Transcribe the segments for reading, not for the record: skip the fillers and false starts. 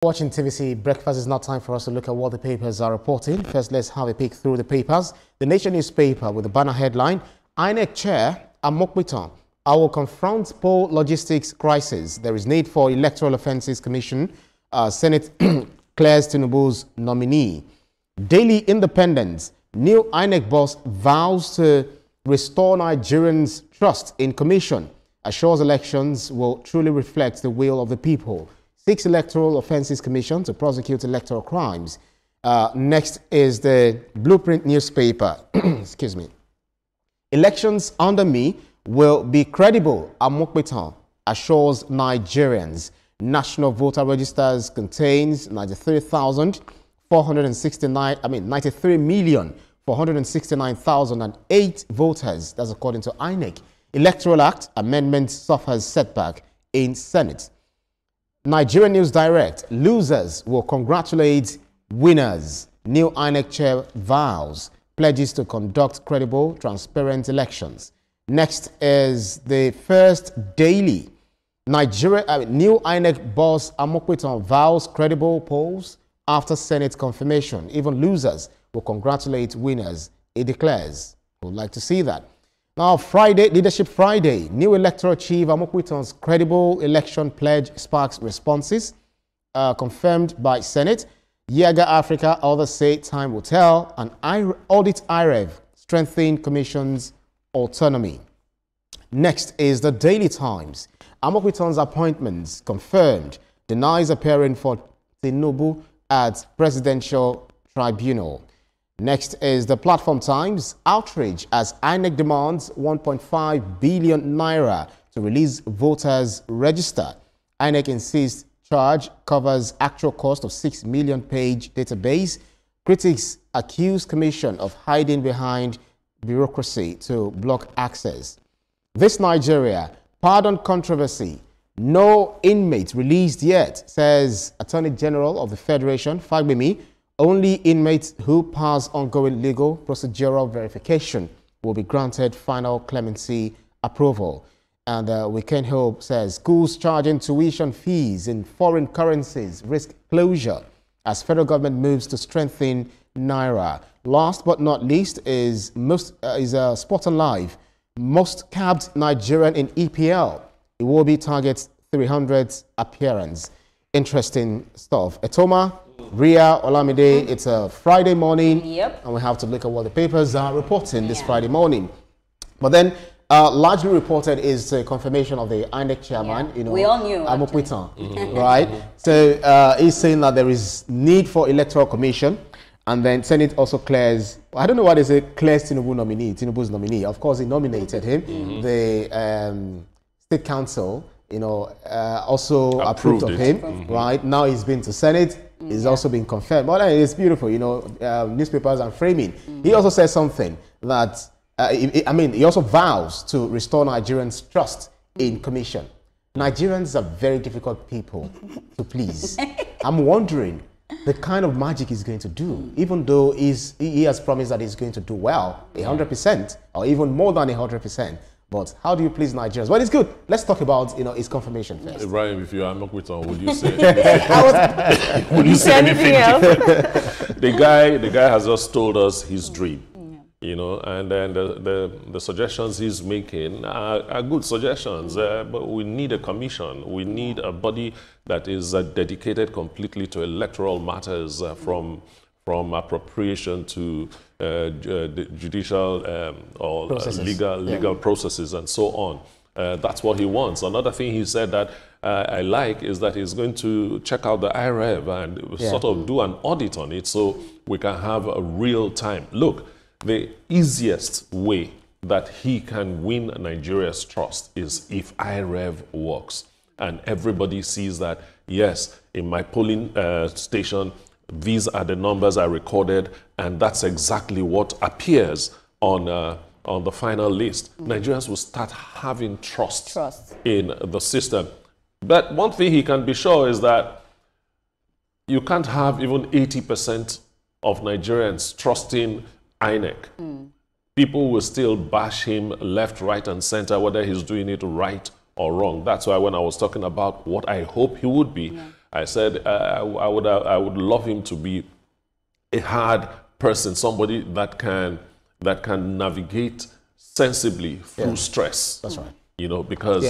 Watching TVC Breakfast is now time for us to look at what the papers are reporting. First, let's have a peek through the papers. The Nation newspaper with the banner headline, INEC Chair Amupitan, I will confront poll logistics crisis. There is need for Electoral Offences Commission. Senate clears Tinubu's nominee. Daily Independence, new INEC boss vows to restore Nigerians' trust in commission. Assures elections will truly reflect the will of the people. Seeks Electoral Offences Commission to prosecute electoral crimes. Next is the Blueprint newspaper. Excuse me. Elections under me will be credible. Amupitan assures Nigerians. National voter registers contains 93,469,008 voters. That's according to INEC. Electoral Act amendment suffers setback in Senate. Nigerian News Direct, losers will congratulate winners. New INEC chair vows, pledges to conduct credible, transparent elections. Next is the First Daily. New INEC boss Amupitan vows credible polls after Senate confirmation. Even losers will congratulate winners, it declares. We'd like to see that. Now, Friday, Leadership Friday, new electoral chief Amupitan's credible election pledge sparks responses, confirmed by Senate. Yaga Africa, others say time will tell, and audit IREV, strengthen commission's autonomy. Next is the Daily Times. Amupitan's appointments confirmed, denies appearing for Tinubu at Presidential Tribunal. Next is the Platform Times. Outrage as INEC demands 1.5 billion naira to release voters' register. INEC insists charge covers actual cost of 6 million page database. Critics accuse Commission of hiding behind bureaucracy to block access. This Nigeria, pardon controversy. No inmate released yet, says Attorney General of the Federation, Fagbemi. Only inmates who pass ongoing legal procedural verification will be granted final clemency approval. And Weekend Hope says schools charging tuition fees in foreign currencies risk closure as federal government moves to strengthen Naira. Last but not least is Sport and Live. Most capped Nigerian in EPL. Iwobi targets 300 appearance. Interesting stuff. Etoma, Ria, Olamide, it's a Friday morning, and we have to look at what the papers are reporting this Friday morning. But then, largely reported is the confirmation of the INEC chairman, we all knew, Amupitan, right? So he's saying that there is need for electoral commission, and then Senate also clears, I don't know what is it, clears Tinubu's nominee. Of course, he nominated him. The State Council, also approved of him, right? Now he's been to Senate. It's also been confirmed. But it's beautiful, newspapers are framing. He also says something that, he also vows to restore Nigerians' trust in commission. Nigerians are very difficult people to please. I'm wondering the kind of magic he's going to do, even though he has promised that he's going to do well, 100%, or even more than 100%. But how do you please Nigerians? Well, it's good. Let's talk about, his confirmation first. Ibrahim, if you are not with on, would you say would you say anything different? The guy has just told us his dream, and then the suggestions he's making are good suggestions, but we need a commission. We need a body that is dedicated completely to electoral matters, from appropriation to judicial or legal processes and so on. That's what he wants. Another thing he said that I like is that he's going to check out the IREV and sort of do an audit on it so we can have a real time. Look, the easiest way that he can win Nigeria's trust is if IREV works and everybody sees that, yes, in my polling station, these are the numbers I recorded, and that's exactly what appears on the final list. Nigerians will start having trust in the system. But one thing he can be sure is that you can't have even 80% of Nigerians trusting INEC. People will still bash him left, right, and center, whether he's doing it right or wrong. That's why when I was talking about what I hope he would be, I said I would love him to be a hard person, somebody that can navigate sensibly through stress. That's right. You know, because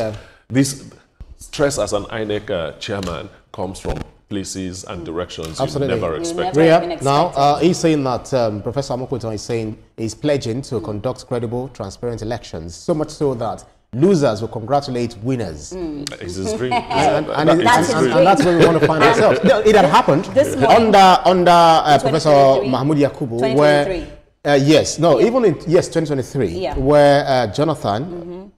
this stress as an INEC chairman comes from places and directions you never expected. Now, he's saying that Professor Amupitan is saying he's pledging to conduct credible, transparent elections, so much so that losers will congratulate winners. It's his dream. And that's where we want to find ourselves. It had happened under Professor Mahmoud Yakubu, where even in 2023, where Jonathan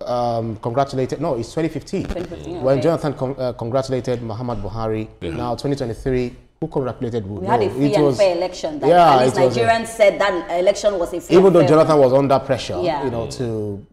congratulated. No, it's 2015. When Jonathan congratulated Muhammad Buhari. Now 2023. Who congratulated who? We had a free and fair election. That at least Nigerians said that election was a free and fair. Even though Jonathan was under pressure, you know, to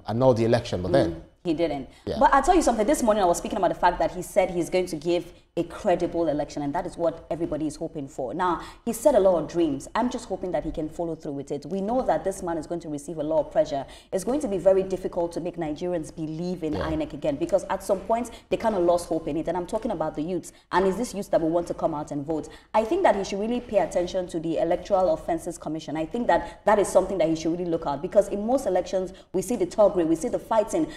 annul the election, but then he didn't. But I'll tell you something. This morning I was speaking about the fact that he said he's going to give a credible election, and that is what everybody is hoping for. Now, he said a lot of dreams. I'm just hoping that he can follow through with it. We know that this man is going to receive a lot of pressure. It's going to be very difficult to make Nigerians believe in INEC again, because at some point they kind of lost hope in it. And I'm talking about the youths. And is this youth that will want to come out and vote? I think that he should really pay attention to the Electoral Offences Commission. I think that that is something that he should really look at, because in most elections we see the thuggery, we see the fighting.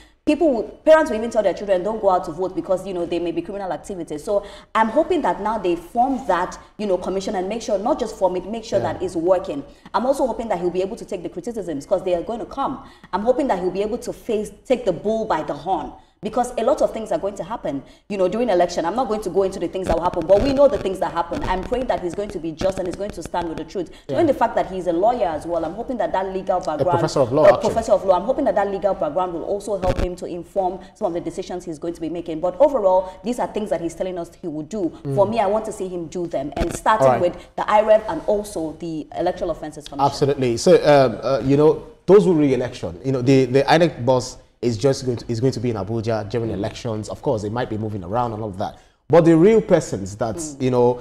Parents will even tell their children, don't go out to vote because, you know, they may be criminal activities. So I'm hoping that now they form that, you know, commission and make sure, not just form it, make sure that it's working. I'm also hoping that he'll be able to take the criticisms, because they are going to come. I'm hoping that he'll be able to take the bull by the horn. Because a lot of things are going to happen, you know, during election. I'm not going to go into the things that will happen, but we know the things that happen. I'm praying that he's going to be just and he's going to stand with the truth. Given the fact that he's a lawyer as well, I'm hoping that that legal background... A professor of law, Professor of law. I'm hoping that that legal background will also help him to inform some of the decisions he's going to be making. But overall, these are things that he's telling us he will do. For me, I want to see him do them. And starting with the IREV and also the Electoral Offences Commission. Absolutely. So, you know, those who re-election, you know, the INEC boss is going to be in Abuja during elections. Of course, they might be moving around and all of that. But the real persons that, you know,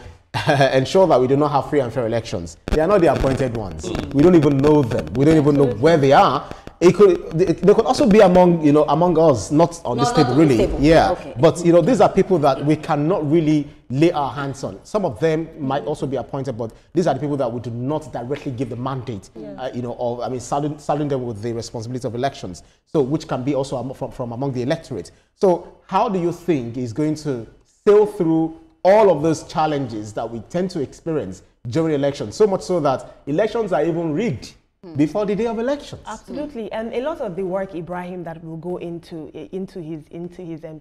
ensure that we do not have free and fair elections, they are not the appointed ones. We don't even know them. We don't even know where they are. They could also be among us, not on this table, really. Okay. But, you know, these are people that we cannot really lay our hands on. Some of them might also be appointed, but these are the people that we do not directly give the mandate, you know, of, I mean, saddling them with the responsibility of elections. So, which can be also from among the electorate. So, how do you think is going to sail through all of those challenges that we tend to experience during elections? So much so that elections are even rigged before the day of elections. Absolutely, and a lot of the work, Ibrahim, that will go into his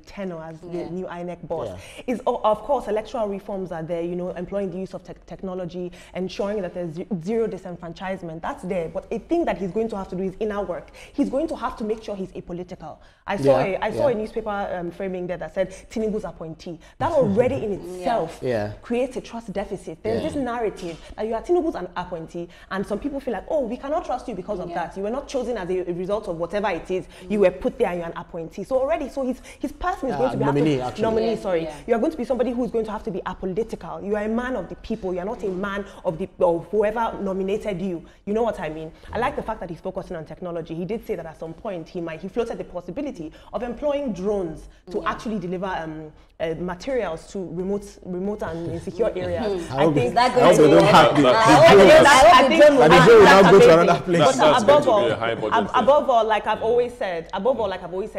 tenure as the new INEC boss is, of course, electoral reforms are there. You know, employing the use of technology, ensuring that there's zero disenfranchisement. That's there, but a thing that he's going to have to do is inner work. He's going to have to make sure he's apolitical. I saw a newspaper framing there that said Tinubu's appointee. That already in itself creates a trust deficit. There's this narrative that you are Tinubu's an appointee, and some people feel like, oh, we cannot trust you because of that. You were not chosen as a result of whatever it is. You were put there and you're an appointee. So already, so his person is going to be nominee. You are going to be somebody who is going to have to be apolitical. You are a man of the people. You are not a man of whoever nominated you. You know what I mean? I like the fact that he's focusing on technology. He did say that at some point he floated the possibility of employing drones to actually deliver materials to remote and insecure areas. I think that's going to above all, like I've always said,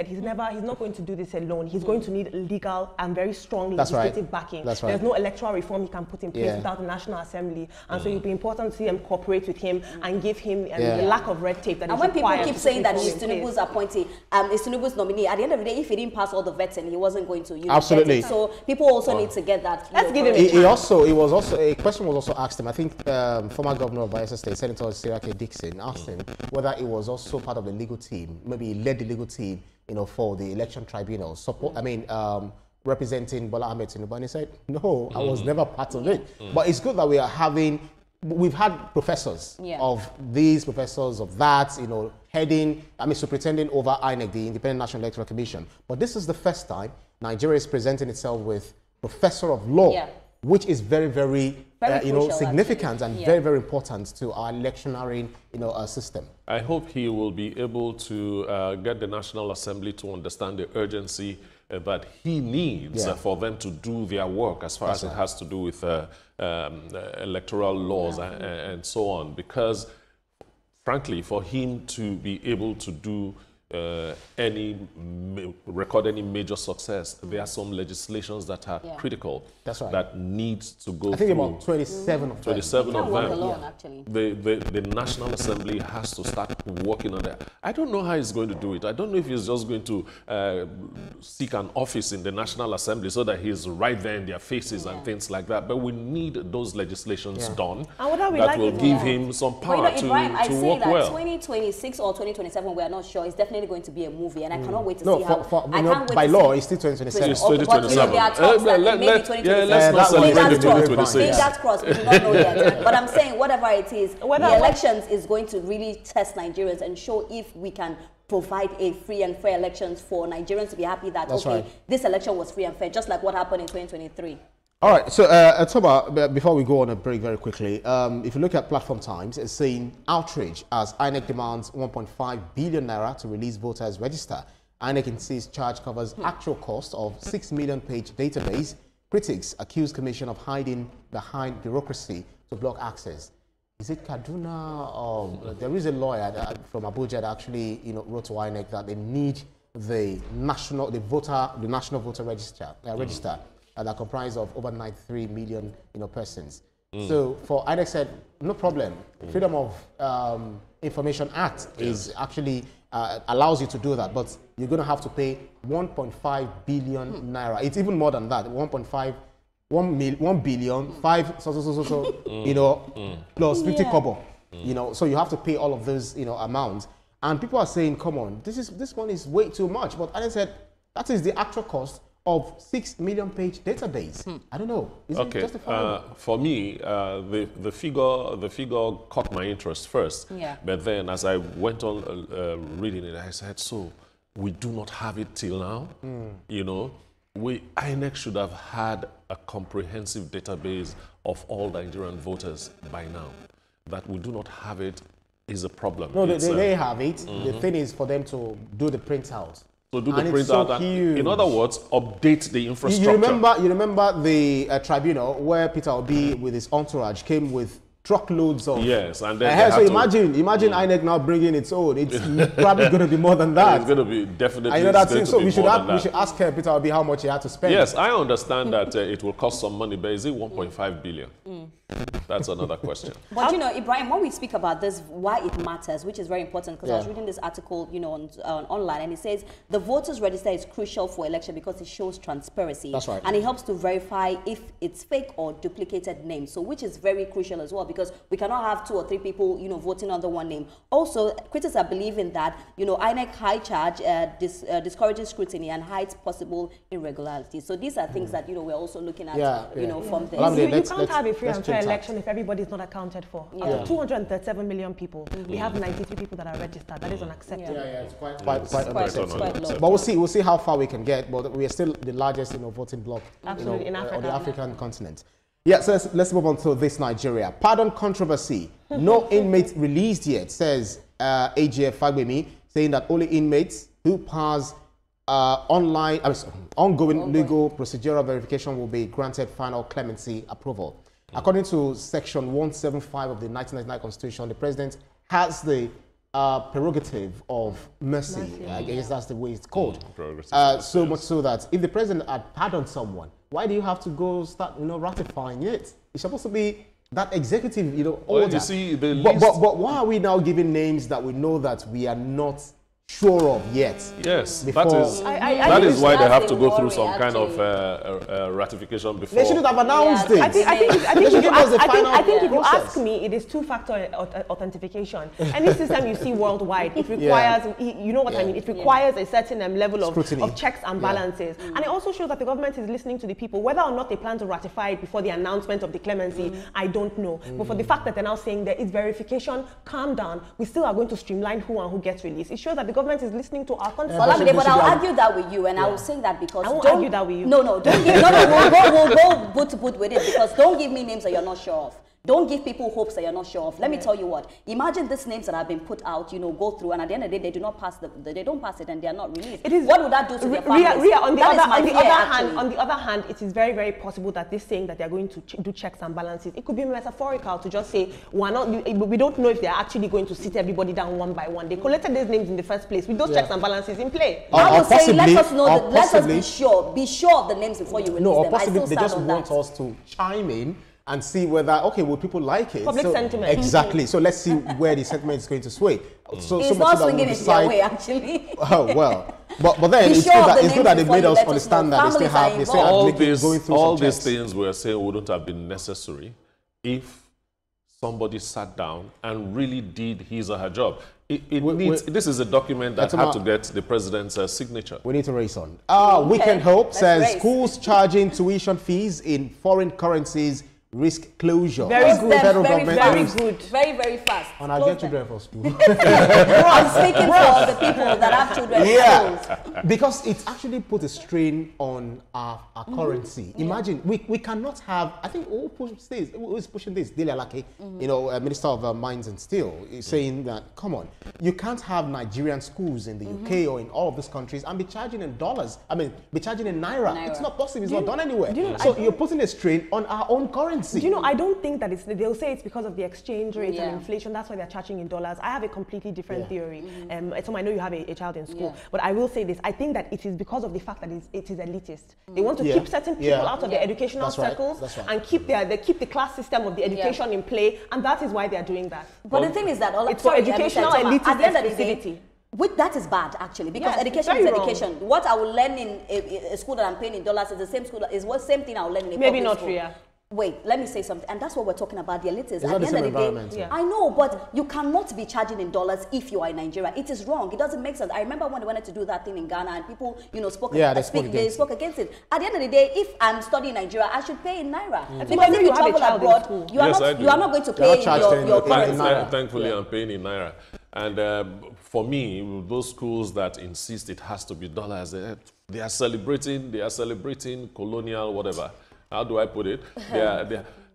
he's not going to do this alone. He's going to need legal and very strong legislative backing. There's no electoral reform he can put in place without the National Assembly, and so it'll be important to see them cooperate with him and give him the lack of red tape that is required. And when people keep saying that he's Tinubu's appointee, is Tinubu's nominee, at the end of the day, if he didn't pass all the vetting, he wasn't going to. Absolutely. So people also need to get that. Let's give him a chance. A question was also asked him. I think former governor of Bayelsa State, Senator Sirake Dixon, asked him whether it was also part of the legal team. Maybe he led the legal team, you know, for the election tribunal. Representing Bola Ahmed Tinubu, and he said, "No, I was never part of it." But it's good that we've had professors of these, professors of that, you know, superintending over INEC, the Independent National Electoral Commission. But this is the first time Nigeria is presenting itself with professor of law, which is very, very significant and very, very important to our electioneering, system. I hope he will be able to get the National Assembly to understand the urgency that he needs for them to do their work as far as it has to do with electoral laws and so on. Because, frankly, for him to be able to do record any major success, there are some legislations that are critical that needs to go through. I think about 27 of them. 27 of them. Alone, actually. The National Assembly has to start working on that. I don't know how he's going to do it. I don't know if he's just going to seek an office in the National Assembly so that he's right there in their faces and things like that. But we need those legislations done that will give him some power to work well. 2026 or 2027, we are not sure. It's definitely going to be a movie, and I cannot wait to see how. I can't wait by to law, see. it's still 2027. It's 2027. There are talks that maybe 2027. Let's not celebrate the 2026. Fingers crossed, we do not know yet. But I'm saying, whatever it is, the elections is going to really test Nigerians and show if we can provide a free and fair elections for Nigerians to be happy that, this election was free and fair, just like what happened in 2023. All right, so Toba, before we go on a break very quickly, if you look at Platform Times, it's saying outrage as INEC demands 1.5 billion naira to release voters register. INEC insists charge covers actual cost of 6 million page database. Critics accuse Commission of hiding behind bureaucracy to block access. Is it Kaduna? There is a lawyer from Abuja that actually wrote to INEC that they need the national voter register that comprise of over 93 million persons. So for INEC said, no problem. Freedom of Information Act is actually allows you to do that, but you're going to have to pay 1.5 billion naira. It's even more than that. 1 billion, 5 plus 50 kobo. So you have to pay all of those amounts. And people are saying, come on, this one is way too much. But INEC said that is the actual cost of 6 million page database. I don't know. Is it justifiable? For me, the figure caught my interest first. But then as I went on reading it, I said, so we do not have it till now. INEC should have had a comprehensive database of all Nigerian voters by now. That we do not have it is a problem. No, they have it. The thing is for them to do the printout. So do the printout. In other words, update the infrastructure. You remember the tribunal where Peter Obi with his entourage came with truckloads of... Yes, and then so imagine INEC now bringing its own. It's probably going to be more than that. It's going to be definitely. So we should ask Peter Obi how much he had to spend. Yes, I understand that it will cost some money, but is it 1.5 billion? That's another question. But Ibrahim, when we speak about this, why it matters, which is very important, because I was reading this article, online, and it says the voters register is crucial for election because it shows transparency. That's right. And it helps to verify if it's fake or duplicated names. So, which is very crucial as well, because we cannot have 2 or 3 people, voting under one name. Also, critics are believing that, INEC high charge discourages scrutiny and hides possible irregularities. So these are things that, we're also looking at, from this. You can't have a free and fair election if everybody is not accounted for. Out of 237 million people, we have 93 people that are registered. That is unacceptable. It's quite unacceptable. But we'll see how far we can get. But we are still the largest, voting bloc, on the African continent. Yeah, so let's move on to this Nigeria. Pardon controversy. No inmate released yet, says AGF Fagbemi, saying that only inmates who pass ongoing legal procedural verification will be granted final clemency approval. According to Section 175 of the 1999 Constitution, the President has the prerogative of mercy. I guess that's the way it's called. So much so that if the President had pardoned someone, why do you have to go start, ratifying it? It's supposed to be that executive, order. You see, but why are we now giving names that we know that we are not sure of yet? Yes, that is why they have to go through some kind of ratification before. They shouldn't have announced it. I think if you ask me, it is 2-factor authentication. Any system you see worldwide, it requires, you know what I mean, it requires a certain level of checks and balances. And it also shows that the government is listening to the people. Whether or not they plan to ratify it before the announcement of the clemency, I don't know. But for the fact that they're now saying there is verification, calm down, we still are going to streamline who and who gets released. It shows that the government is listening to our concerns. But I'll argue that with you, and I will say that because I won't argue that with you. No, don't give. We'll go boot to boot with it, because don't give me names that you're not sure of. Don't give people hopes that you're not sure of. Let me tell you what. Imagine these names that have been put out, you know, go through, and at the end of the day, they do not pass they don't pass it, and they are not released. What would that do to their families? On the other hand, it is very, very possible that this saying that they're going to do checks and balances, it could be metaphorical to just say we don't know if they're actually going to sit everybody down one by one. They collected these names in the first place with those checks and balances in play. I would say let us know that, let us be sure of the names before you release them. Or possibly they just want us to chime in and see whether, okay, will people like it? Public sentiment. Exactly. So let's see where the sentiment is going to sway. So it's not swinging in their way, actually. Oh, well. But then it's good that they made us understand that they still have all these things we're saying wouldn't have been necessary if somebody sat down and really did his or her job. This is a document that had to get the president's signature. We need to race on. Weekend Hope says schools charging tuition fees in foreign currencies risk closure. Very good. Very, very fast. And I get children for school. I'm speaking for the people that have children in schools. Because it actually put a strain on our currency. Imagine, we cannot have, I think who is pushing this? Dele Alake, you know, Minister of Mines and Steel, is saying that, come on, you can't have Nigerian schools in the UK or in all of these countries and be charging in dollars. I mean, be charging in naira. It's not possible. It's not done anywhere. So you're putting a strain on our own currency. Do you know, I don't think that they'll say it's because of the exchange rate and inflation. That's why they're charging in dollars. I have a completely different theory. So I know you have a child in school, but I will say this. I think that it is because of the fact that it is elitist. They want to keep certain people out of their educational circles and keep the class system of the education in play, and that is why they are doing that. But the thing is that it's for educational elitism. At the end of the day, that is bad, actually, because education is education. What I will learn in a school that I'm paying in dollars is the same school, is what same thing I will learn in a maybe public not school. Ria. Wait, let me say something, and that's what we're talking about, the elites. It's at not the the end same of the day, I know, but you cannot be charging in dollars if you are in Nigeria. It is wrong. It doesn't make sense. I remember when they wanted to do that thing in Ghana, and people, you know, spoke against it. At the end of the day, if I'm studying in Nigeria, I should pay in naira. Because if you travel abroad, you are not going to pay in your currency. Thankfully, I'm paying in naira. And for me, those schools that insist it has to be dollars, they are celebrating colonial whatever. How do I put it?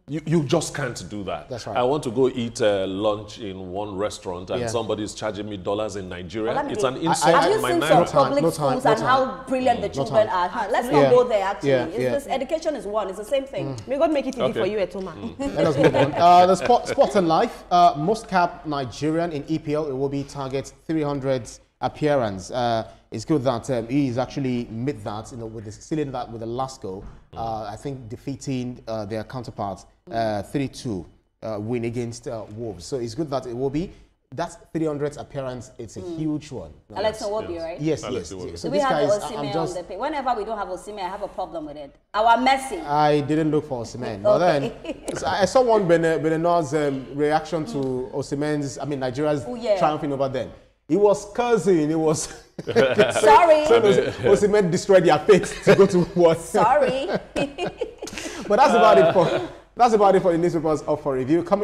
You just can't do that. That's right. I want to go eat lunch in one restaurant and somebody's charging me dollars in Nigeria. It's an insult Have to you my seen naira. some public schools and how brilliant the children are? Let's not go there, actually. Education is one. It's the same thing. May God make it easy for you, Etoma. Let us move on. The sports and life. Most capped Nigerian in EPL, it will be target 300 appearance. It's good that he's actually made that, sealing that with the last goal. I think defeating their counterparts 3-2 win against Wolves. So it's good that it will be. That's 300th appearance. It's a huge one. Alex Nwobi, right? Yes. So we have the Osimhen on the page. Whenever we don't have Osimhen, I have a problem with it. Our Messi. I didn't look for Osimhen. But then I saw one Benenord's reaction to Osimhen's, Nigeria's triumphing over them. He was cursing. He was sorry. Osimhen destroyed their fate to go to what? Sorry. But that's about it for the newspapers up for review.